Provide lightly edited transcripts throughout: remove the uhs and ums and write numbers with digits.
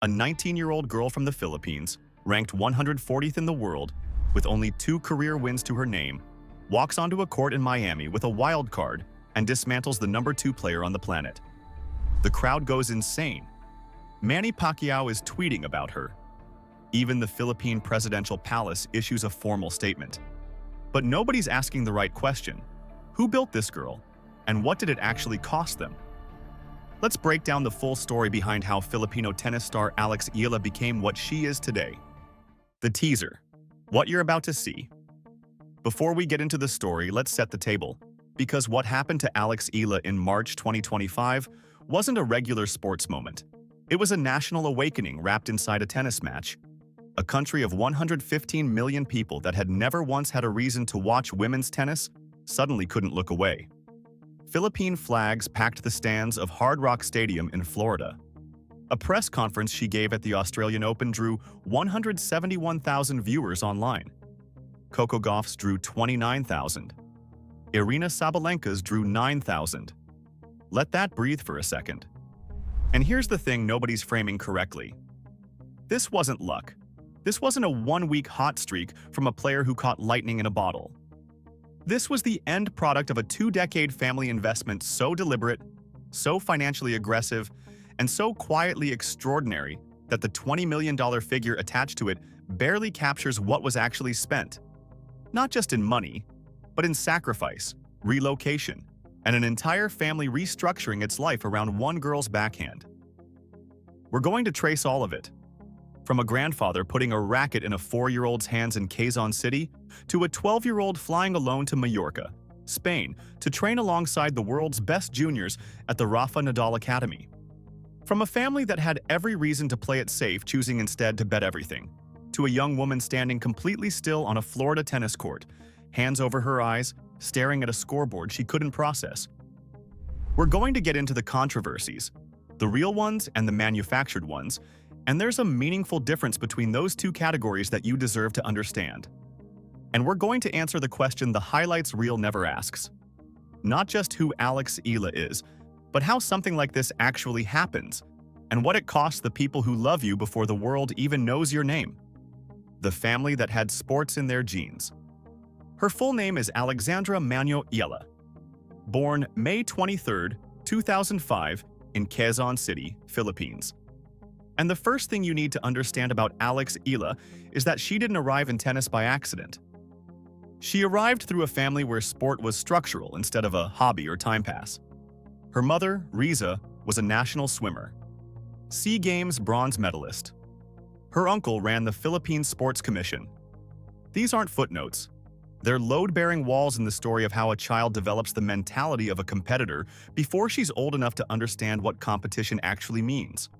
a 19-year-old girl from the Philippines, ranked 140th in the world, with only 2 career wins to her name, walks onto a court in Miami with a wild card and dismantles the number 2 player on the planet. The crowd goes insane. Manny Pacquiao is tweeting about her. Even the Philippine presidential palace issues a formal statement. But nobody's asking the right question. Who built this girl? And what did it actually cost them? Let's break down the full story behind how Filipino tennis star Alex Eala became what she is today. The teaser. What you're about to see. Before we get into the story, let's set the table. Because what happened to Alex Eala in March 2025 wasn't a regular sports moment. It was a national awakening wrapped inside a tennis match. A country of 115 million people that had never once had a reason to watch women's tennis suddenly couldn't look away. Philippine flags packed the stands of Hard Rock Stadium in Florida. A press conference she gave at the Australian Open drew 171,000 viewers online. Coco Gauff's drew 29,000. Aryna Sabalenka's drew 9,000. Let that breathe for a second. And here's the thing nobody's framing correctly. This wasn't luck. This wasn't a one-week hot streak from a player who caught lightning in a bottle. This was the end product of a 2-decade family investment so deliberate, so financially aggressive, and so quietly extraordinary that the $20 million figure attached to it barely captures what was actually spent. Not just in money, but in sacrifice, relocation, and an entire family restructuring its life around one girl's backhand. We're going to trace all of it. From a grandfather putting a racket in a 4-year-old's hands in Quezon City, to a 12-year-old flying alone to Mallorca, Spain, to train alongside the world's best juniors at the Rafa Nadal Academy. From a family that had every reason to play it safe, choosing instead to bet everything, to a young woman standing completely still on a Florida tennis court, hands over her eyes, staring at a scoreboard she couldn't process. We're going to get into the controversies, the real ones and the manufactured ones, and there's a meaningful difference between those 2 categories that you deserve to understand. And we're going to answer the question the highlights reel never asks. Not just who Alex Eala is, but how something like this actually happens, and what it costs the people who love you before the world even knows your name. The family that had sports in their genes. Her full name is Alexandra Manyo Eala. Born May 23, 2005, in Quezon City, Philippines. And the first thing you need to understand about Alex Eala is that she didn't arrive in tennis by accident. She arrived through a family where sport was structural instead of a hobby or time pass. Her mother, Riza, was a national swimmer, SEA Games bronze medalist. Her uncle ran the Philippine Sports Commission. These aren't footnotes. They're load-bearing walls in the story of how a child develops the mentality of a competitor before she's old enough to understand what competition actually means.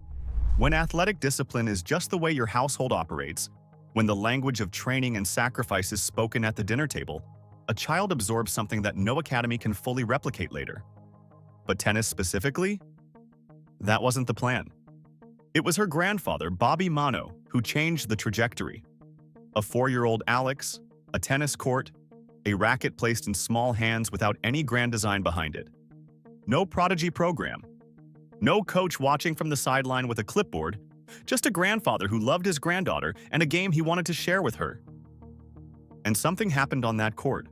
When athletic discipline is just the way your household operates, when the language of training and sacrifice is spoken at the dinner table, a child absorbs something that no academy can fully replicate later. But tennis specifically? That wasn't the plan. It was her grandfather, Bobby Mano, who changed the trajectory. A 4-year-old Alex, a tennis court, a racket placed in small hands without any grand design behind it. No Prodigy program. No coach watching from the sideline with a clipboard, just a grandfather who loved his granddaughter and a game he wanted to share with her. And something happened on that court.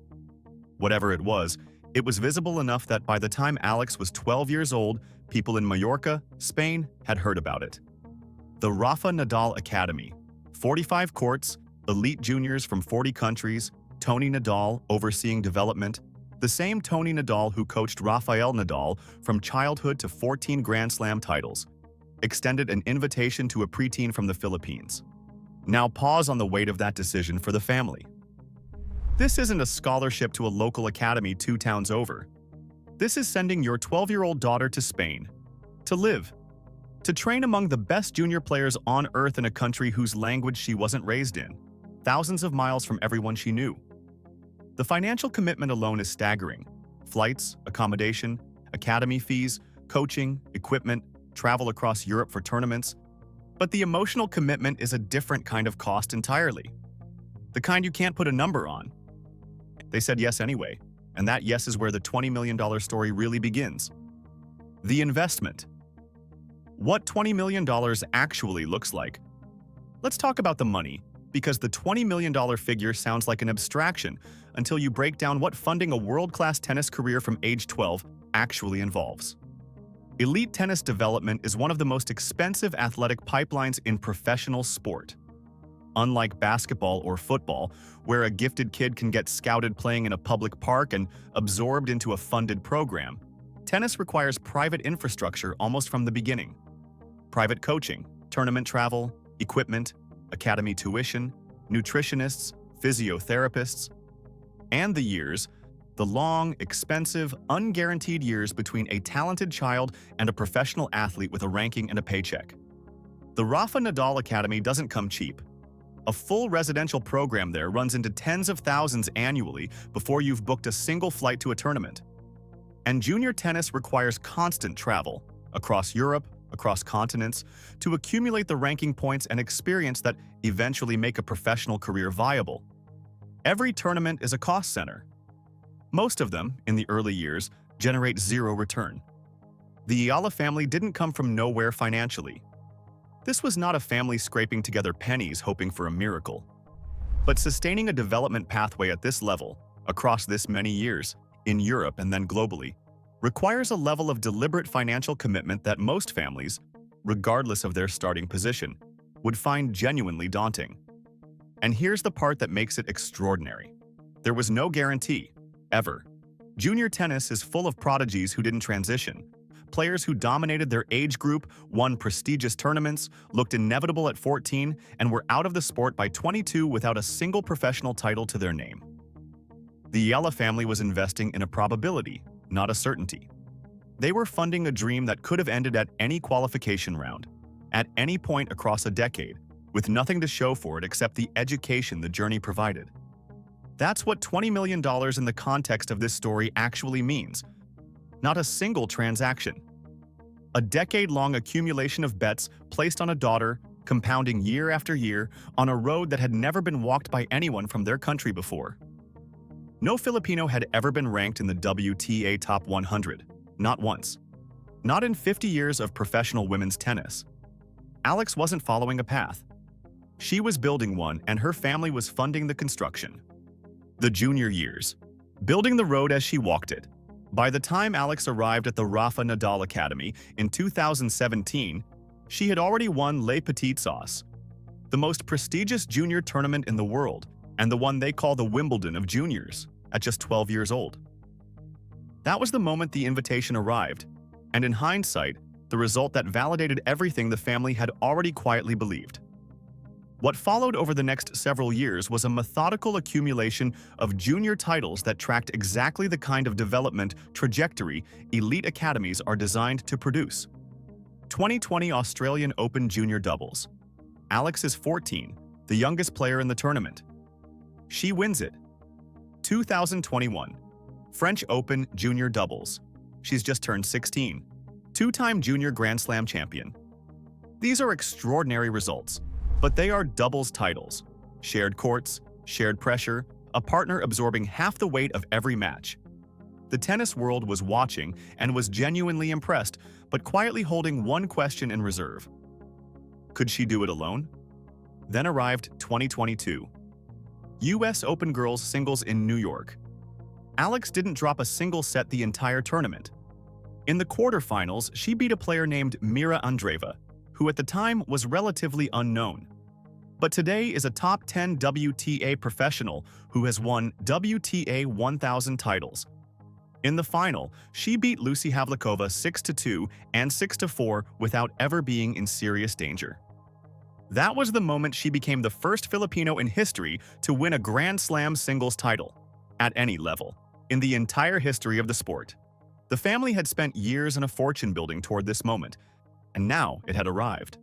Whatever it was visible enough that by the time Alex was 12 years old, people in Mallorca, Spain, had heard about it. The Rafa Nadal Academy. 45 courts, elite juniors from 40 countries, Tony Nadal overseeing development, the same Tony Nadal who coached Rafael Nadal from childhood to 14 Grand Slam titles, extended an invitation to a preteen from the Philippines. Now pause on the weight of that decision for the family. This isn't a scholarship to a local academy 2 towns over. This is sending your 12-year-old daughter to Spain, to live, to train among the best junior players on earth in a country whose language she wasn't raised in, thousands of miles from everyone she knew. The financial commitment alone is staggering. Flights, accommodation, academy fees, coaching, equipment, travel across Europe for tournaments. But the emotional commitment is a different kind of cost entirely. The kind you can't put a number on. They said yes anyway, and that yes is where the $20 million story really begins. The investment. What $20 million actually looks like. Let's talk about the money, because the $20 million figure sounds like an abstraction until you break down what funding a world-class tennis career from age 12 actually involves. Elite tennis development is one of the most expensive athletic pipelines in professional sport. Unlike basketball or football, where a gifted kid can get scouted playing in a public park and absorbed into a funded program, tennis requires private infrastructure almost from the beginning. Private coaching, tournament travel, equipment, academy tuition, nutritionists, physiotherapists, and the long, expensive, unguaranteed years between a talented child and a professional athlete with a ranking and a paycheck. The Rafa Nadal Academy doesn't come cheap. A full residential program there runs into tens of thousands annually before you've booked a single flight to a tournament. And junior tennis requires constant travel, across Europe, across continents, to accumulate the ranking points and experience that eventually make a professional career viable. Every tournament is a cost center. Most of them, in the early years, generate zero return. The Eala family didn't come from nowhere financially. This was not a family scraping together pennies hoping for a miracle. But sustaining a development pathway at this level, across this many years, in Europe and then globally, requires a level of deliberate financial commitment that most families, regardless of their starting position, would find genuinely daunting. And here's the part that makes it extraordinary. There was no guarantee, ever. Junior tennis is full of prodigies who didn't transition, players who dominated their age group, won prestigious tournaments, looked inevitable at 14, and were out of the sport by 22 without a single professional title to their name. The Eala family was investing in a probability, not a certainty. They were funding a dream that could have ended at any qualification round, at any point across a decade, with nothing to show for it except the education the journey provided. That's what $20 million in the context of this story actually means. Not a single transaction. A decade-long accumulation of bets placed on a daughter, compounding year after year on a road that had never been walked by anyone from their country before. No Filipino had ever been ranked in the WTA Top 100, not once. Not in 50 years of professional women's tennis. Alex wasn't following a path. She was building one, and her family was funding the construction. The junior years. Building the road as she walked it. By the time Alex arrived at the Rafa Nadal Academy in 2017, she had already won Les Petites Sauces, the most prestigious junior tournament in the world, and the one they call the Wimbledon of juniors, at just 12 years old. That was the moment the invitation arrived, and in hindsight, the result that validated everything the family had already quietly believed. What followed over the next several years was a methodical accumulation of junior titles that tracked exactly the kind of development trajectory elite academies are designed to produce. 2020 Australian Open Junior Doubles. Alex is 14, the youngest player in the tournament. She wins it. 2021 French Open Junior Doubles. She's just turned 16. Two-time Junior Grand Slam champion. These are extraordinary results. But they are doubles titles, shared courts, shared pressure, a partner absorbing half the weight of every match. The tennis world was watching and was genuinely impressed, but quietly holding one question in reserve. Could she do it alone? Then arrived 2022. US Open Girls Singles in New York. Alex didn't drop a single set the entire tournament. In the quarterfinals, she beat a player named Mira Andreeva, who at the time was relatively unknown. But today is a top 10 WTA professional who has won WTA 1000 titles. In the final, she beat Lucy Havlikova 6-2 and 6-4 without ever being in serious danger. That was the moment she became the first Filipino in history to win a Grand Slam singles title, at any level, in the entire history of the sport. The family had spent years and a fortune building toward this moment, and now it had arrived.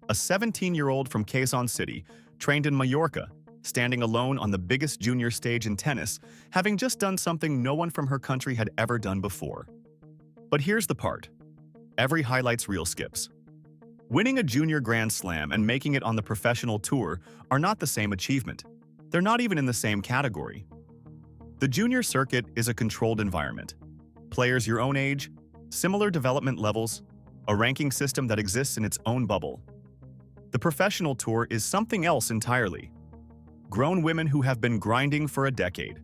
A 17-year-old from Quezon City, trained in Mallorca, standing alone on the biggest junior stage in tennis, having just done something no one from her country had ever done before. But here's the part. Every highlights reel skips. Winning a junior Grand Slam and making it on the professional tour are not the same achievement. They're not even in the same category. The junior circuit is a controlled environment. Players your own age, similar development levels, a ranking system that exists in its own bubble. The professional tour is something else entirely. Grown women who have been grinding for a decade.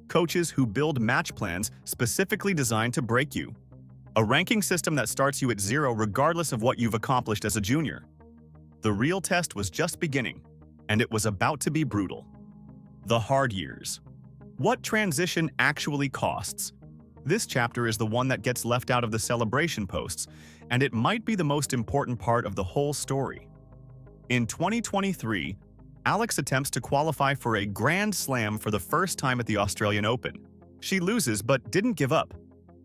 Coaches who build match plans specifically designed to break you. A ranking system that starts you at 0 regardless of what you've accomplished as a junior. The real test was just beginning, and it was about to be brutal. The hard years. What transition actually costs? This chapter is the one that gets left out of the celebration posts, and it might be the most important part of the whole story. In 2023, Alex attempts to qualify for a Grand Slam for the first time at the Australian Open. She loses but didn't give up.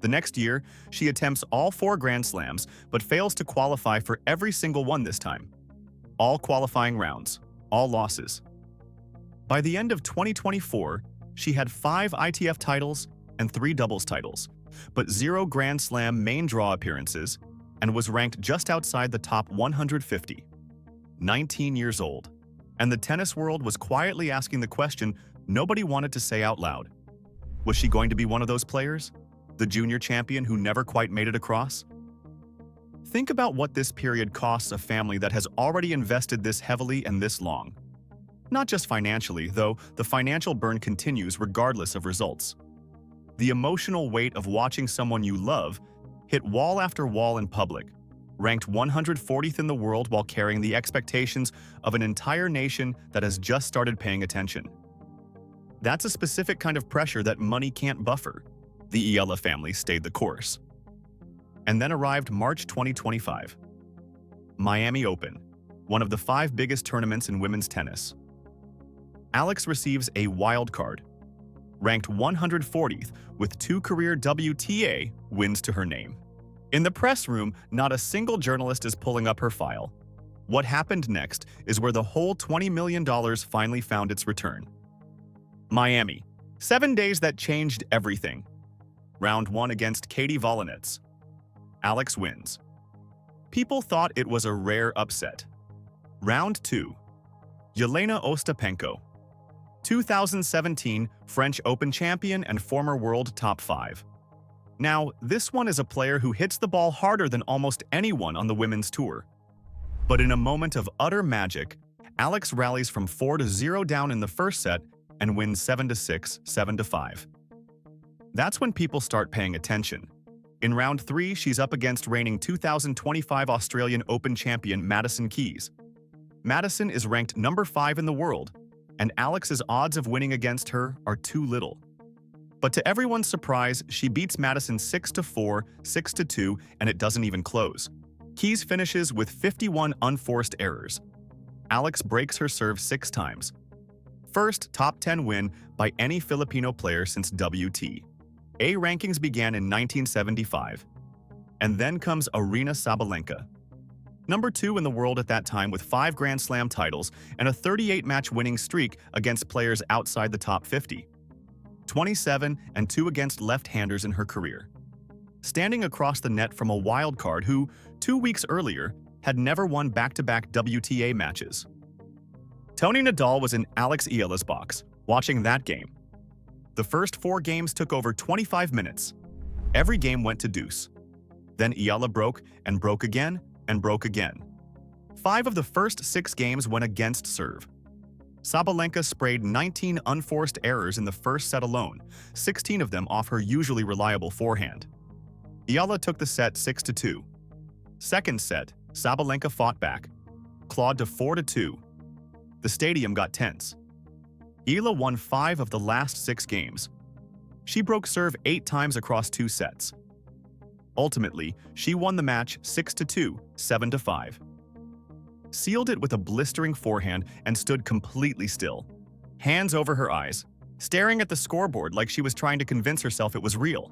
The next year, she attempts all 4 Grand Slams but fails to qualify for every single one this time. All qualifying rounds, all losses. By the end of 2024, she had 5 ITF titles and 3 doubles titles, but 0 Grand Slam main draw appearances, and was ranked just outside the top 150. 19 years old. And the tennis world was quietly asking the question nobody wanted to say out loud. Was she going to be one of those players? The junior champion who never quite made it across? Think about what this period costs a family that has already invested this heavily and this long. Not just financially, though the financial burn continues regardless of results. The emotional weight of watching someone you love hit wall after wall in public, ranked 140th in the world while carrying the expectations of an entire nation that has just started paying attention. That's a specific kind of pressure that money can't buffer. The Eala family stayed the course. And then arrived March 2025. Miami Open, one of the 5 biggest tournaments in women's tennis. Alex receives a wild card, ranked 140th with 2 career WTA wins to her name. In the press room, not a single journalist is pulling up her file. What happened next is where the whole $20 million finally found its return. Miami. 7 days that changed everything. Round 1 against Katie Volanets. Alex wins. People thought it was a rare upset. Round 2. Yelena Ostapenko. 2017 French Open champion and former world top 5. Now, this one is a player who hits the ball harder than almost anyone on the women's tour. But in a moment of utter magic, Alex rallies from 4-0 down in the first set and wins 7-6, 7-5. That's when people start paying attention. In round 3, she's up against reigning 2025 Australian Open champion Madison Keys. Madison is ranked number 5 in the world, and Alex's odds of winning against her are too little. But to everyone's surprise, she beats Madison 6-4, 6-2, and it doesn't even close. Keys finishes with 51 unforced errors. Alex breaks her serve 6 times. First top 10 win by any Filipino player since WTA rankings began in 1975. And then comes Aryna Sabalenka. Number 2 in the world at that time with 5 Grand Slam titles and a 38-match winning streak against players outside the top 50. 27 and 2 against left-handers in her career. Standing across the net from a wild card who, 2 weeks earlier, had never won back-to-back WTA matches. Tony Nadal was in Alex Eala's box, watching that game. The first 4 games took over 25 minutes. Every game went to deuce. Then Eala broke and broke again and broke again. 5 of the first 6 games went against serve. Sabalenka sprayed 19 unforced errors in the first set alone, 16 of them off her usually reliable forehand. Eala took the set 6-2. Second set, Sabalenka fought back, clawed to 4-2. The stadium got tense. Eala won 5 of the last 6 games. She broke serve 8 times across 2 sets. Ultimately, she won the match 6-2, 7-5. Sealed it with a blistering forehand and stood completely still, hands over her eyes, staring at the scoreboard like she was trying to convince herself it was real.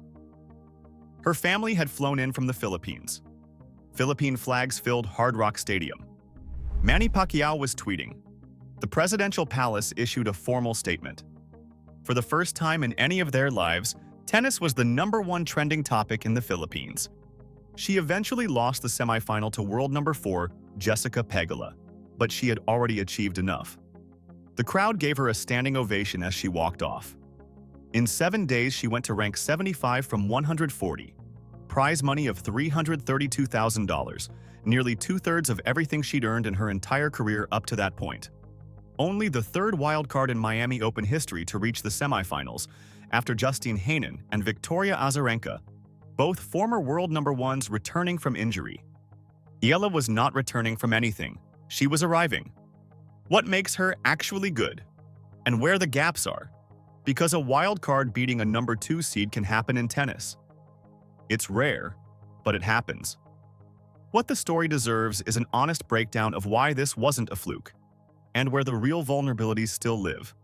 Her family had flown in from the Philippines. Philippine flags filled Hard Rock Stadium. Manny Pacquiao was tweeting. The presidential palace issued a formal statement. For the first time in any of their lives, tennis was the #1 trending topic in the Philippines. She eventually lost the semifinal to world number 4, Jessica Pegula, but she had already achieved enough. The crowd gave her a standing ovation as she walked off. In 7 days, she went to rank 75 from 140, prize money of $332,000, nearly two-thirds of everything she'd earned in her entire career up to that point. Only the third wildcard in Miami Open history to reach the semifinals, after Justine Henin and Victoria Azarenka, both former world number ones returning from injury. Eala was not returning from anything. She was arriving. What makes her actually good? And where the gaps are? Because a wild card beating a number 2 seed can happen in tennis. It's rare, but it happens. What the story deserves is an honest breakdown of why this wasn't a fluke, and where the real vulnerabilities still live.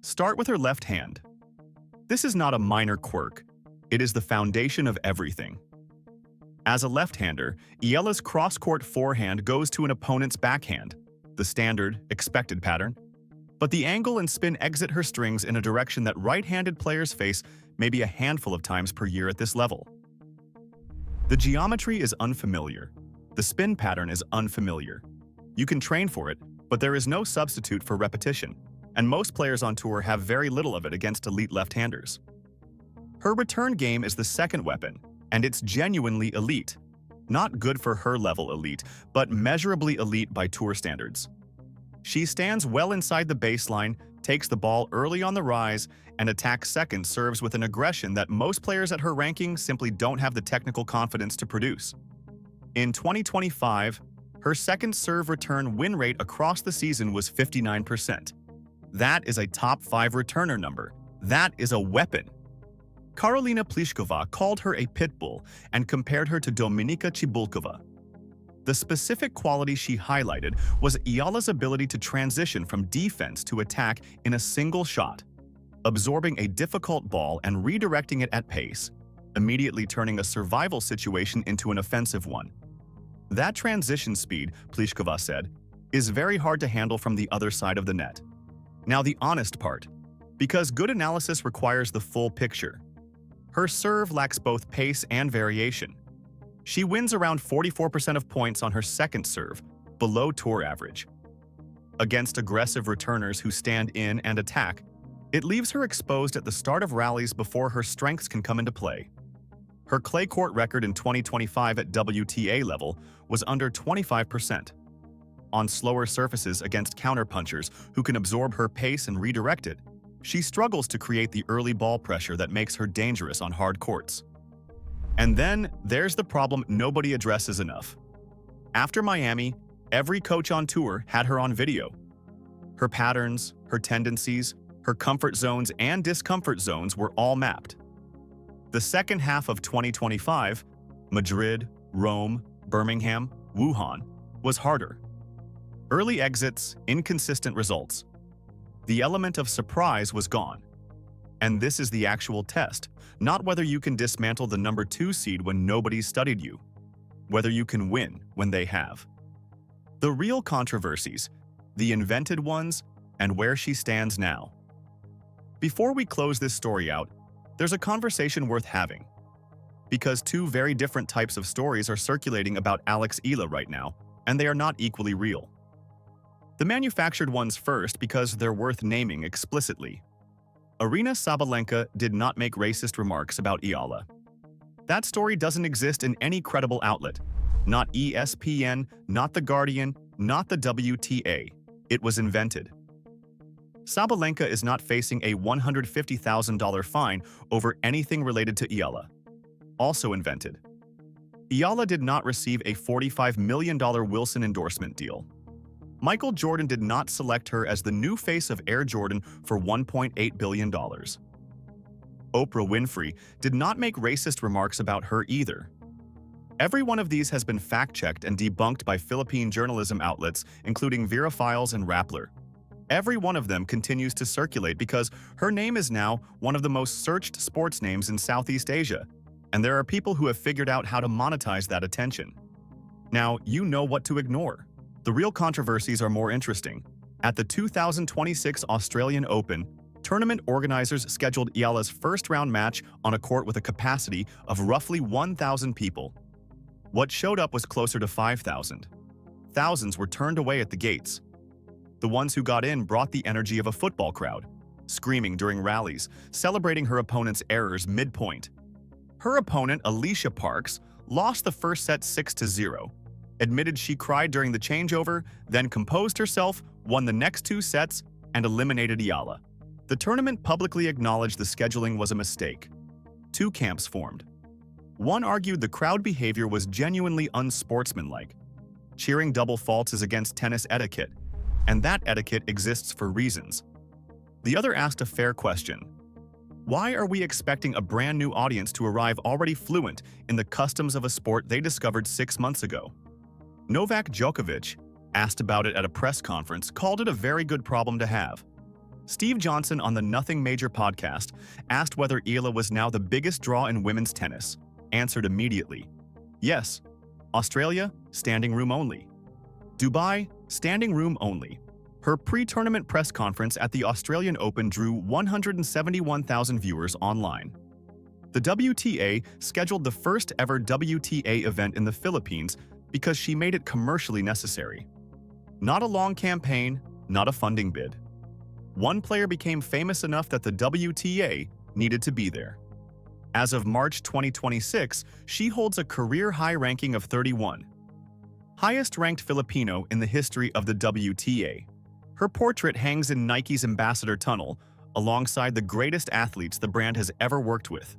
Start with her left hand. This is not a minor quirk. It is the foundation of everything. As a left-hander, Eala's cross-court forehand goes to an opponent's backhand, the standard, expected pattern. But the angle and spin exit her strings in a direction that right-handed players face maybe a handful of times per year at this level. The geometry is unfamiliar. The spin pattern is unfamiliar. You can train for it, but there is no substitute for repetition, and most players on tour have very little of it against elite left-handers. Her return game is the second weapon, and it's genuinely elite. Not good for her level elite, but measurably elite by tour standards. She stands well inside the baseline, takes the ball early on the rise, and attacks second serves with an aggression that most players at her ranking simply don't have the technical confidence to produce. In 2025, her second serve return win rate across the season was 59%. That is a top 5 returner number. That is a weapon. Karolina Pliskova called her a pit bull and compared her to Dominika Cibulkova. The specific quality she highlighted was Eala's ability to transition from defense to attack in a single shot, absorbing a difficult ball and redirecting it at pace, immediately turning a survival situation into an offensive one. That transition speed, Pliskova said, is very hard to handle from the other side of the net. Now the honest part, because good analysis requires the full picture. Her serve lacks both pace and variation. She wins around 44% of points on her second serve, below tour average. Against aggressive returners who stand in and attack, it leaves her exposed at the start of rallies before her strengths can come into play. Her clay court record in 2025 at WTA level was under 25%. On slower surfaces against counterpunchers who can absorb her pace and redirect it, she struggles to create the early ball pressure that makes her dangerous on hard courts. And then there's the problem nobody addresses enough. After Miami, every coach on tour had her on video. Her patterns, her tendencies, her comfort zones and discomfort zones were all mapped. The second half of 2025, Madrid, Rome, Birmingham, Wuhan, was harder. Early exits, inconsistent results. The element of surprise was gone. And this is the actual test, not whether you can dismantle the number 2 seed when nobody's studied you, whether you can win when they have. The real controversies, the invented ones, and where she stands now. Before we close this story out, there's a conversation worth having. Because two very different types of stories are circulating about Alex Eala right now, and they are not equally real. The manufactured ones first because they're worth naming explicitly. Aryna Sabalenka did not make racist remarks about Eala. That story doesn't exist in any credible outlet. Not ESPN, not The Guardian, not the WTA. It was invented. Sabalenka is not facing a $150,000 fine over anything related to Eala. Also invented. Eala did not receive a $45 million Wilson endorsement deal. Michael Jordan did not select her as the new face of Air Jordan for $1.8 billion. Oprah Winfrey did not make racist remarks about her either. Every one of these has been fact-checked and debunked by Philippine journalism outlets, including Vera Files and Rappler. Every one of them continues to circulate because her name is now one of the most searched sports names in Southeast Asia, and there are people who have figured out how to monetize that attention. Now, you know what to ignore. The real controversies are more interesting. At the 2026 Australian Open, tournament organizers scheduled Eala's first-round match on a court with a capacity of roughly 1,000 people. What showed up was closer to 5,000. Thousands were turned away at the gates. The ones who got in brought the energy of a football crowd, screaming during rallies, celebrating her opponent's errors mid-point. Her opponent, Alicia Parks, lost the first set 6-0, admitted she cried during the changeover, then composed herself, won the next 2 sets, and eliminated Eala. The tournament publicly acknowledged the scheduling was a mistake. 2 camps formed. One argued the crowd behavior was genuinely unsportsmanlike. Cheering double faults is against tennis etiquette, and that etiquette exists for reasons. The other asked a fair question. Why are we expecting a brand new audience to arrive already fluent in the customs of a sport they discovered 6 months ago? Novak Djokovic, asked about it at a press conference, called it a very good problem to have. Steve Johnson on the Nothing Major podcast asked whether Eala was now the biggest draw in women's tennis. Answered immediately. Yes. Australia, standing room only. Dubai, standing room only. Her pre-tournament press conference at the Australian Open drew 171,000 viewers online. The WTA scheduled the first ever WTA event in the Philippines because she made it commercially necessary. Not a long campaign, not a funding bid. One player became famous enough that the WTA needed to be there. As of March 2026, she holds a career-high ranking of 31. Highest-ranked Filipino in the history of the WTA. Her portrait hangs in Nike's Ambassador Tunnel, alongside the greatest athletes the brand has ever worked with.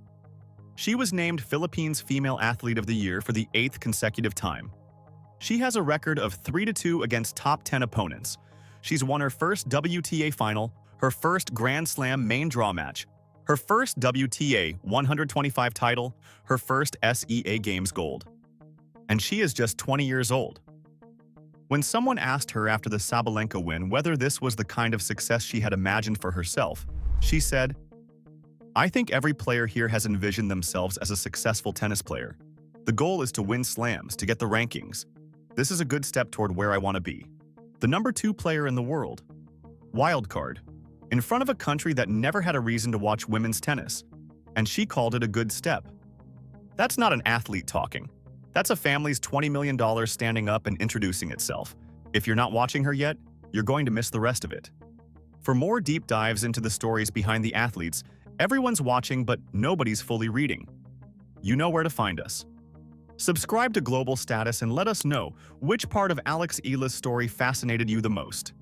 She was named Philippines Female Athlete of the Year for the 8th consecutive time. She has a record of 3-2 against top 10 opponents. She's won her first WTA final, her first Grand Slam main draw match, her first WTA 125 title, her first SEA Games gold. And she is just 20 years old. When someone asked her after the Sabalenka win whether this was the kind of success she had imagined for herself, she said, "I think every player here has envisioned themselves as a successful tennis player. The goal is to win slams, to get the rankings. This is a good step toward where I want to be. The number 2 player in the world. Wildcard. In front of a country that never had a reason to watch women's tennis. And she called it a good step." That's not an athlete talking. That's a family's $20 million standing up and introducing itself. If you're not watching her yet, you're going to miss the rest of it. For more deep dives into the stories behind the athletes, everyone's watching but nobody's fully reading. You know where to find us. Subscribe to Global Status and let us know which part of Alex Eala's story fascinated you the most.